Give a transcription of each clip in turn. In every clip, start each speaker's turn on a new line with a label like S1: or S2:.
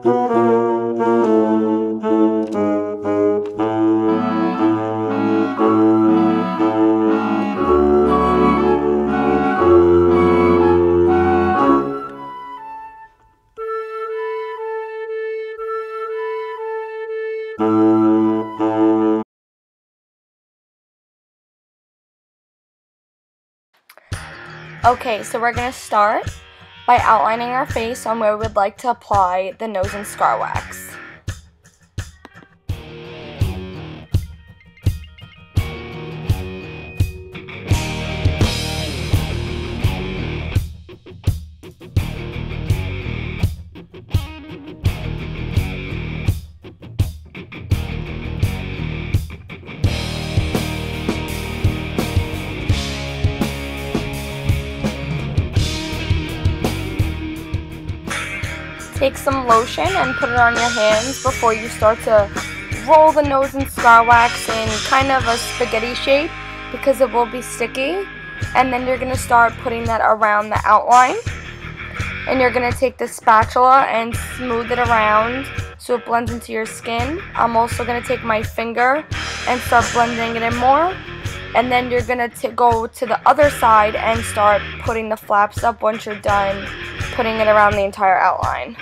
S1: Okay, so we're going to start by outlining our face on where we'd like to apply the nose and scar wax. Take some lotion and put it on your hands before you start to roll the nose and scar wax in kind of a spaghetti shape because it will be sticky. And then you're going to start putting that around the outline. And you're going to take the spatula and smooth it around so it blends into your skin. I'm also going to take my finger and start blending it in more. And then you're going to go to the other side and start putting the flaps up once you're done putting it around the entire outline.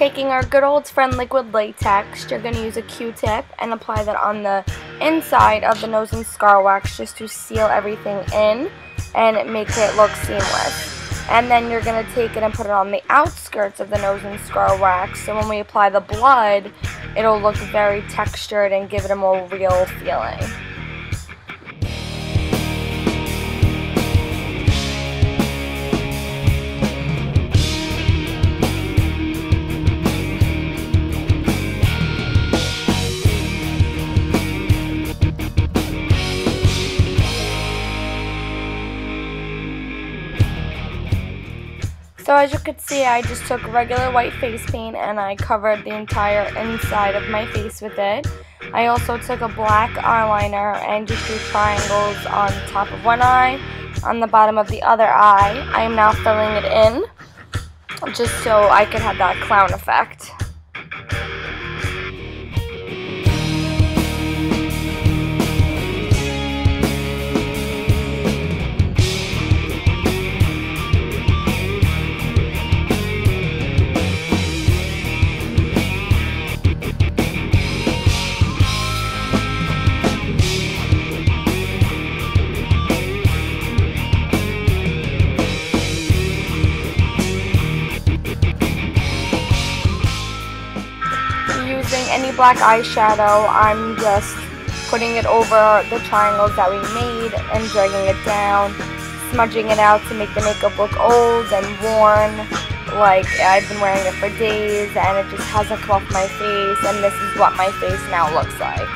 S1: Taking our good old friend liquid latex, you're going to use a Q-tip and apply that on the inside of the nose and scar wax just to seal everything in and make it look seamless. And then you're going to take it and put it on the outskirts of the nose and scar wax, so when we apply the blood, it'll look very textured and give it a more real feeling. So as you could see, I just took regular white face paint and I covered the entire inside of my face with it. I also took a black eyeliner and just drew triangles on top of one eye, on the bottom of the other eye. I am now filling it in just so I could have that clown effect. Any black eyeshadow, I'm just putting it over the triangles that we made and dragging it down, smudging it out to make the makeup look old and worn, like I've been wearing it for days and it just hasn't come off my face, and this is what my face now looks like.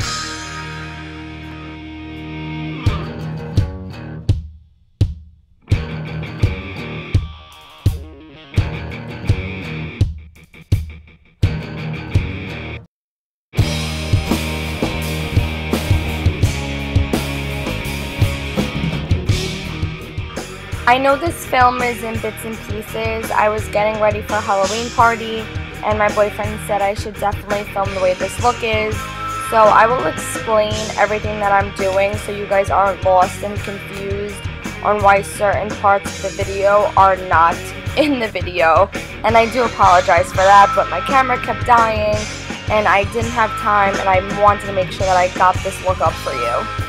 S1: I know this film is in bits and pieces. I was getting ready for a Halloween party, and my boyfriend said I should definitely film the way this look is. So I will explain everything that I'm doing so you guys aren't lost and confused on why certain parts of the video are not in the video. And I do apologize for that, but my camera kept dying, and I didn't have time, and I wanted to make sure that I got this look up for you.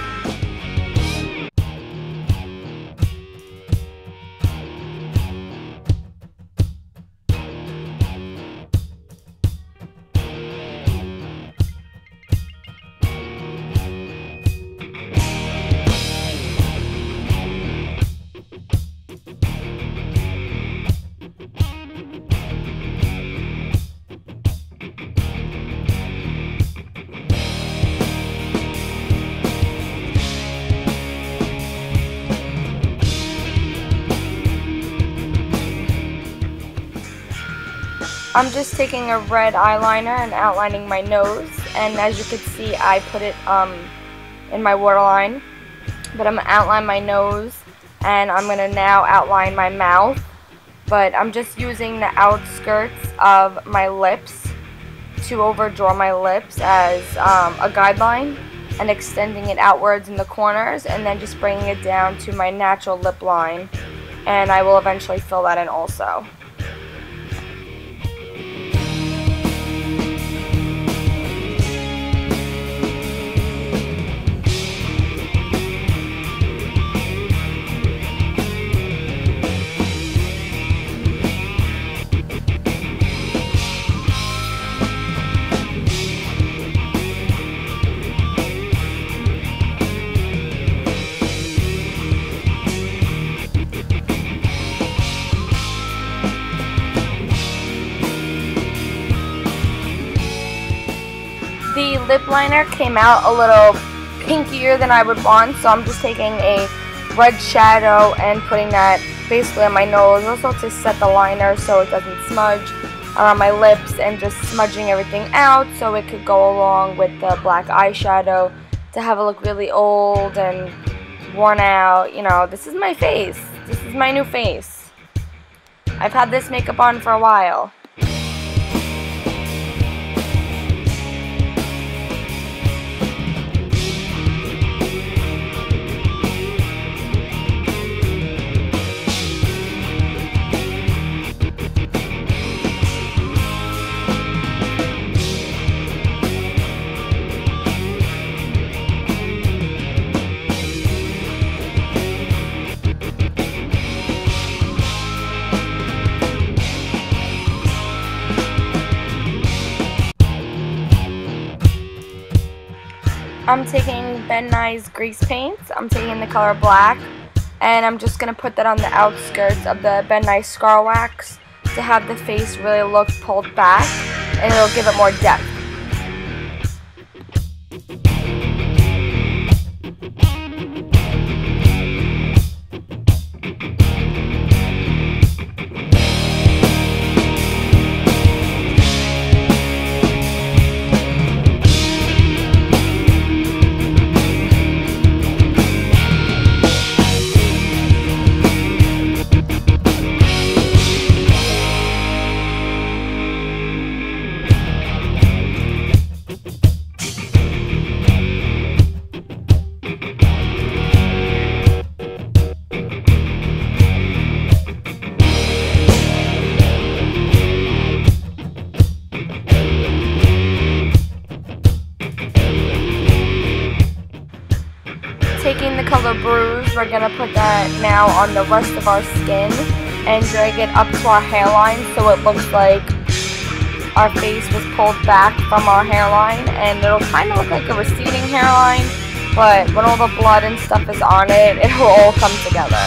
S1: I'm just taking a red eyeliner and outlining my nose, and as you can see I put it in my waterline, but I'm going to outline my nose, and I'm going to now outline my mouth, but I'm just using the outskirts of my lips to overdraw my lips as a guideline, and extending it outwards in the corners, and then just bringing it down to my natural lip line, and I will eventually fill that in also. The lip liner came out a little pinkier than I would want, so I'm just taking a red shadow and putting that basically on my nose, also to set the liner so it doesn't smudge around my lips, and just smudging everything out so it could go along with the black eyeshadow to have it look really old and worn out. You know, this is my face. This is my new face. I've had this makeup on for a while. I'm taking Ben Nye's grease paint. I'm taking the color black, and I'm just going to put that on the outskirts of the Ben Nye scar wax to have the face really look pulled back, and it'll give it more depth. Taking the color Bruise, we're going to put that now on the rest of our skin and drag it up to our hairline so it looks like our face was pulled back from our hairline, and it'll kind of look like a receding hairline, but when all the blood and stuff is on it, it'll all come together.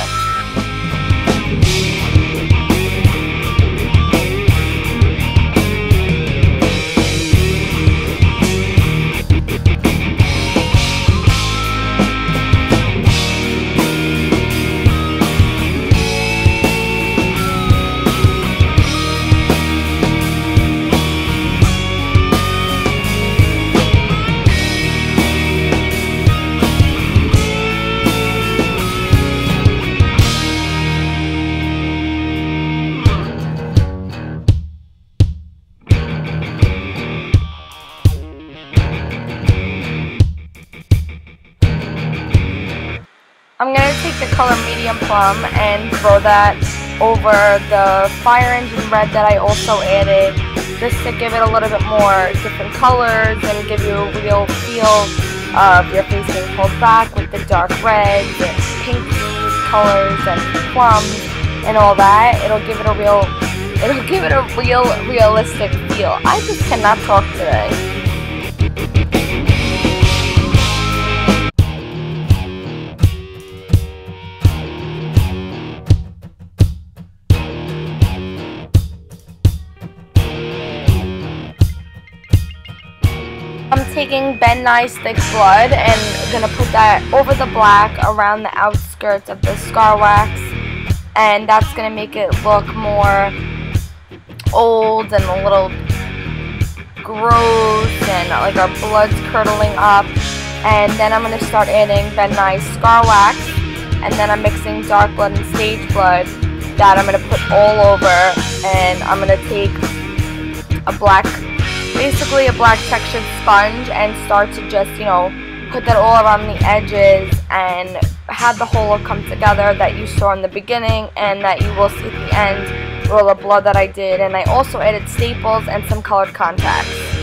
S1: the color medium plum and throw that over the fire engine red that I also added, just to give it a little bit more different colors and give you a real feel of your face being pulled back with the dark reds and pinky colors and plums and all that. It'll give it a real realistic feel. I just cannot talk today. I'm taking Ben Nye's Thick Blood and gonna put that over the black around the outskirts of the scar wax, and that's gonna make it look more old and a little gross and like our blood's curdling up. And then I'm gonna start adding Ben Nye's Scar Wax, and then I'm mixing dark blood and sage blood that I'm gonna put all over, and I'm gonna take basically a black textured sponge and start to just, you know, put that all around the edges and have the whole look come together that you saw in the beginning and that you will see at the end with all the blood that I did. And I also added staples and some colored contacts.